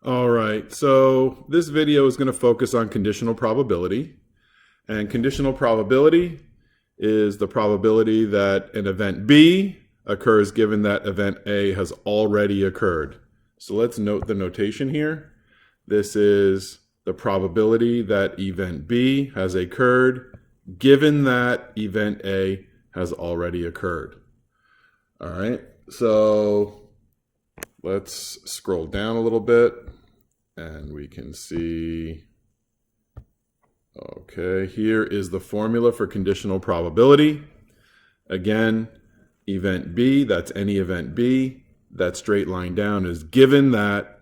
All right, so this video is going to focus on conditional probability. And conditional probability is the probability that an event B occurs given that event A has already occurred. So let's note the notation here. This is the probability that event B has occurred given that event A has already occurred. All right, so let's scroll down a little bit and we can see, okay, here is the formula for conditional probability. Again, event B, that's any event B, that straight line down is given that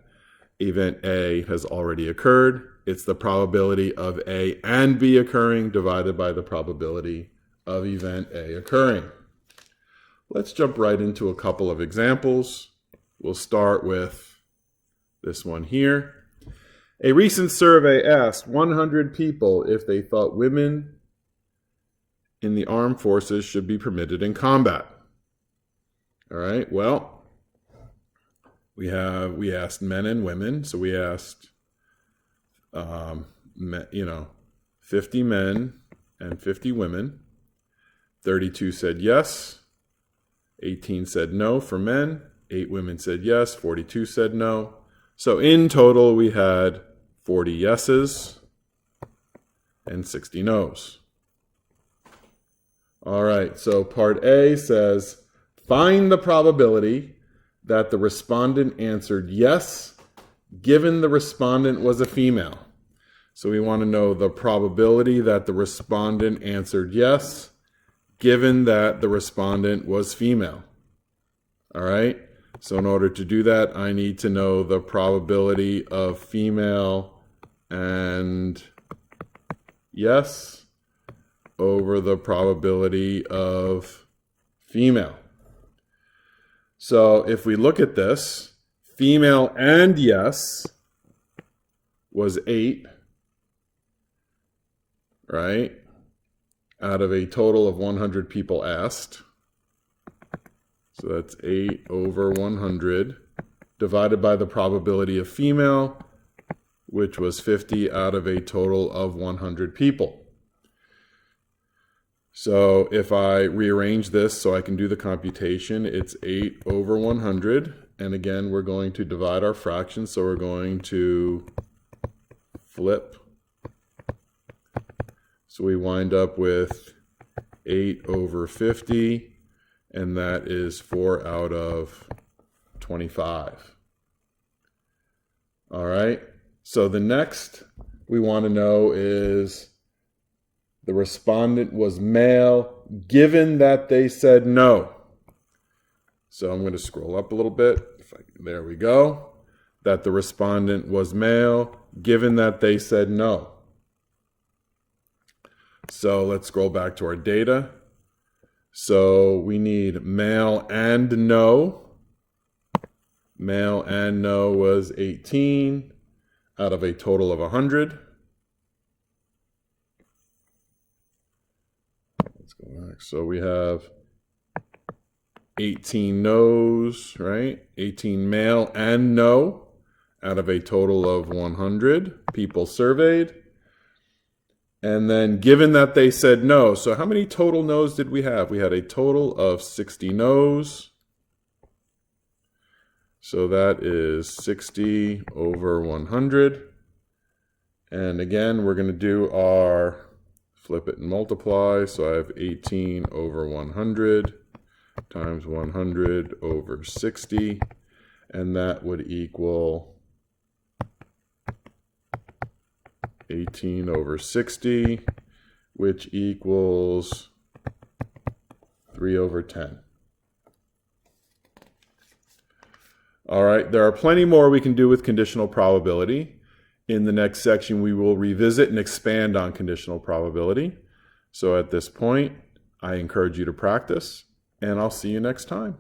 event A has already occurred. It's the probability of A and B occurring divided by the probability of event A occurring. Let's jump right into a couple of examples. We'll start with this one here. A recent survey asked 100 people if they thought women in the armed forces should be permitted in combat. All right, well, we asked men and women, so we asked 50 men and 50 women. 32 said yes, 18 said no for men, 8 women said yes, 42 said no. So in total, we had 40 yeses and 60 no's. All right, so part A says, find the probability that the respondent answered yes, given the respondent was a female. So we want to know the probability that the respondent answered yes, given that the respondent was female. All right, so in order to do that, I need to know the probability of female and yes over the probability of female. So if we look at this, female and yes was 8, right? Out of a total of 100 people asked. So that's 8 over 100 divided by the probability of female, which was 50 out of a total of 100 people. So if I rearrange this so I can do the computation, it's 8 over 100. And again, we're going to divide our fractions, so we're going to flip. So we wind up with 8 over 50, and that is 4 out of 25. All right, so the next we want to know is the respondent was male, given that they said no. So I'm going to scroll up a little bit. There we go. That the respondent was male, given that they said no. So let's scroll back to our data. So we need male and no. Male and no was 18 out of a total of 100. Let's go back. So we have 18 no's, right? 18 male and no out of a total of 100 people surveyed. And then given that they said no, so how many total no's did we have? We had a total of 60 no's. So that is 60 over 100. And again, we're going to do our flip it and multiply. So I have 18 over 100 times 100 over 60. And that would equal 18 over 60, which equals 3 over 10. All right, there are plenty more we can do with conditional probability. In the next section, we will revisit and expand on conditional probability. So at this point, I encourage you to practice, and I'll see you next time.